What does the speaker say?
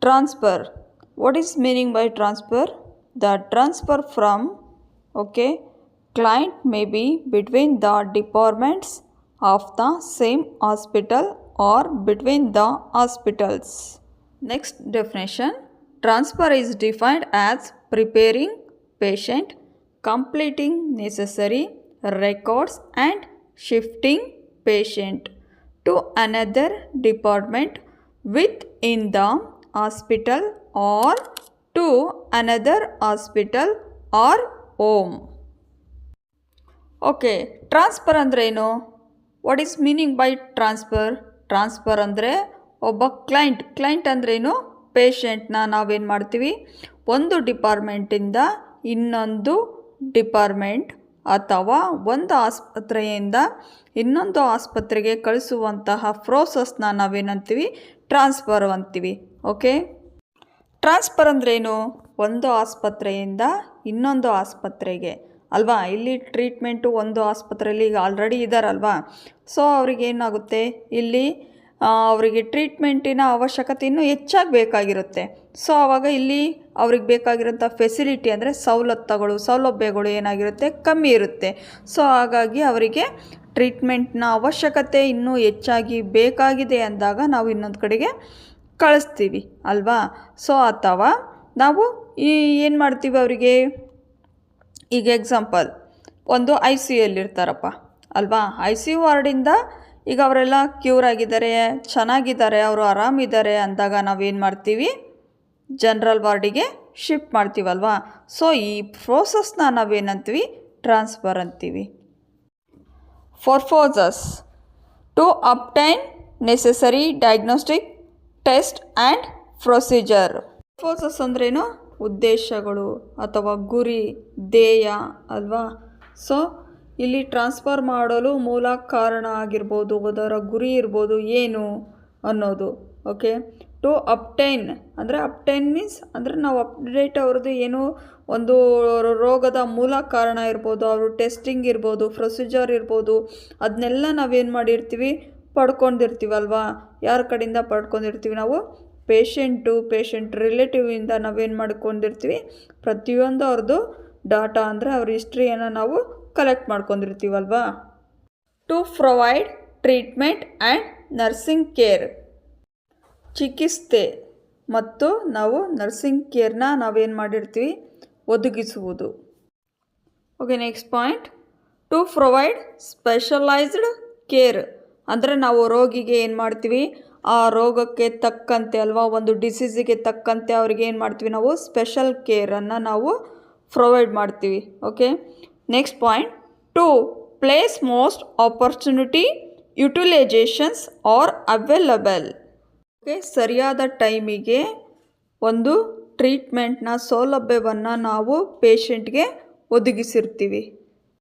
Transfer. What is meaning by transfer? The transfer from, client may be between the departments of the same hospital or between the hospitals. Next definition. Transfer is defined as preparing patient, completing necessary records and shifting patient to another department within the hospital or to another hospital or home. Okay, transfer ಅಂದರೆ ಏನು? What is meaning by transfer? Transfer ಅಂದರೆ ಒಬ್ಬ client ಅಂದ್ರೇನು? ಪೇಷಂಟ್ನ ನಾವೇನು ಮಾಡ್ತೀವಿ, ಒಂದು ಡಿಪಾರ್ಟ್ಮೆಂಟಿಂದ ಇನ್ನೊಂದು department ಅಥವಾ ಒಂದು ಆಸ್ಪತ್ರೆಯಿಂದ ಇನ್ನೊಂದು ಆಸ್ಪತ್ರೆಗೆ ಕಳಿಸುವಂತಹ ಪ್ರೋಸೆಸ್ನ ನಾವೇನಂತೀವಿ? ಟ್ರಾನ್ಸ್ಫರ್ ಅಂತೀವಿ. ಓಕೆ, ಟ್ರಾನ್ಸ್ಫರ್ ಅಂದ್ರೇನು? ಒಂದು ಆಸ್ಪತ್ರೆಯಿಂದ ಇನ್ನೊಂದು ಆಸ್ಪತ್ರೆಗೆ ಅಲ್ವಾ. ಇಲ್ಲಿ ಟ್ರೀಟ್ಮೆಂಟು ಒಂದು ಆಸ್ಪತ್ರೆಯಲ್ಲಿ ಈಗ ಆಲ್ರೆಡಿ ಇದ್ದಾರಲ್ವಾ, ಸೊ ಅವ್ರಿಗೇನಾಗುತ್ತೆ, ಇಲ್ಲಿ ಅವರಿಗೆ ಟ್ರೀಟ್ಮೆಂಟಿನ ಅವಶ್ಯಕತೆ ಇನ್ನೂ ಹೆಚ್ಚಾಗಿ ಬೇಕಾಗಿರುತ್ತೆ. ಸೊ ಆವಾಗ ಇಲ್ಲಿ ಅವ್ರಿಗೆ ಬೇಕಾಗಿರೋಂಥ ಫೆಸಿಲಿಟಿ ಅಂದರೆ ಸೌಲಭ್ಯಗಳು ಏನಾಗಿರುತ್ತೆ, ಕಮ್ಮಿ ಇರುತ್ತೆ. ಸೊ ಹಾಗಾಗಿ ಅವರಿಗೆ ಟ್ರೀಟ್ಮೆಂಟ್ನ ಅವಶ್ಯಕತೆ ಇನ್ನೂ ಹೆಚ್ಚಾಗಿ ಬೇಕಾಗಿದೆ ಅಂದಾಗ ನಾವು ಇನ್ನೊಂದು ಕಡೆಗೆ ಕಳಿಸ್ತೀವಿ ಅಲ್ವಾ. ಸೊ ಅಥವಾ ನಾವು ಏನು ಮಾಡ್ತೀವಿ, ಅವರಿಗೆ ಈಗ ಎಕ್ಸಾಂಪಲ್ ಒಂದು ICU ಇರ್ತಾರಪ್ಪ ಅಲ್ವಾ. ICU ವಾರ್ಡಿಂದ ಈಗ ಅವರೆಲ್ಲ ಕ್ಯೂರ್ ಆಗಿದ್ದಾರೆ, ಚೆನ್ನಾಗಿದ್ದಾರೆ, ಅವರು ಆರಾಮಿದ್ದಾರೆ ಅಂದಾಗ ನಾವೇನು ಮಾಡ್ತೀವಿ, ಜನರಲ್ ವಾರ್ಡಿಗೆ ಶಿಫ್ಟ್ ಮಾಡ್ತೀವಲ್ವಾ. ಸೊ ಈ ಪ್ರೋಸೆಸ್ನ ನಾವೇನಂತೀವಿ, ಟ್ರಾನ್ಸ್ಫರ್ ಅಂತೀವಿ. Purposes to obtain necessary diagnostic test and procedure. Purposes ಅಂದ್ರೇನು? ಉದ್ದೇಶಗಳು ಅಥವಾ ಗುರಿ, ಧ್ಯೇಯ ಅಲ್ವಾ. ಸೊ ಇಲ್ಲಿ ಟ್ರಾನ್ಸ್ಫರ್ ಮಾಡಲು ಮೂಲ ಕಾರಣ ಆಗಿರ್ಬೋದು, ಅದರ ಗುರಿ ಇರ್ಬೋದು ಏನು ಅನ್ನೋದು. ಓಕೆ, ಟು ಅಬ್ಟೈನ್ ಅಂದರೆ ಅಬ್ಟೈನ್ ಮೀನ್ಸ್ ಅಂದರೆ ನಾವು ಅಪ್ಡೇಟ್ ಅವ್ರದ್ದು ಏನು ಒಂದು ರೋಗದ ಮೂಲ ಕಾರಣ ಇರ್ಬೋದು, ಅವರು ಟೆಸ್ಟಿಂಗ್ ಇರ್ಬೋದು, ಪ್ರೊಸೀಜರ್ ಇರ್ಬೋದು, ಅದನ್ನೆಲ್ಲ ನಾವೇನು ಮಾಡಿರ್ತೀವಿ, ಪಡ್ಕೊಂಡಿರ್ತೀವಲ್ವಾ. ಯಾರ ಕಡೆಯಿಂದ ಪಡ್ಕೊಂಡಿರ್ತೀವಿ ನಾವು? ಪೇಷಂಟ್ ರಿಲೇಟಿವಿಂದ ನಾವೇನು ಮಾಡ್ಕೊಂಡಿರ್ತೀವಿ, ಪ್ರತಿಯೊಂದು ಅವ್ರದ್ದು ಡಾಟಾ ಅಂದರೆ ಅವ್ರ ಹಿಸ್ಟ್ರಿಯನ್ನು ನಾವು ಕಲೆಕ್ಟ್ ಮಾಡ್ಕೊಂಡಿರ್ತೀವಲ್ವಾ. To provide treatment and nursing care, ಚಿಕಿತ್ಸೆ ಮತ್ತು ನಾವು ನರ್ಸಿಂಗ್ ಕೇರ್ನ ನಾವೇನು ಮಾಡಿರ್ತೀವಿ, ಒದಗಿಸುವುದು. Okay, next point. To provide specialised care ಅಂದರೆ ನಾವು ರೋಗಿಗೆ ಏನು ಮಾಡ್ತೀವಿ, ಆ ರೋಗಕ್ಕೆ ತಕ್ಕಂತೆ ಅಲ್ವಾ, ಒಂದು ಡಿಸೀಸಿಗೆ ತಕ್ಕಂತೆ ಅವ್ರಿಗೆ ಏನು ಮಾಡ್ತೀವಿ, ನಾವು ಸ್ಪೆಷಲ್ ಕೇರನ್ನು ನಾವು ಪ್ರೊವೈಡ್ ಮಾಡ್ತೀವಿ. Okay, next point. To place most opportunity utilisations are available. Okay, ಸರಿಯಾದ ಟೈಮಿಗೆ ಒಂದು ಟ್ರೀಟ್ಮೆಂಟ್ನ ಸೌಲಭ್ಯವನ್ನು ನಾವು ಪೇಷಂಟ್ಗೆ ಒದಗಿಸಿರ್ತೀವಿ.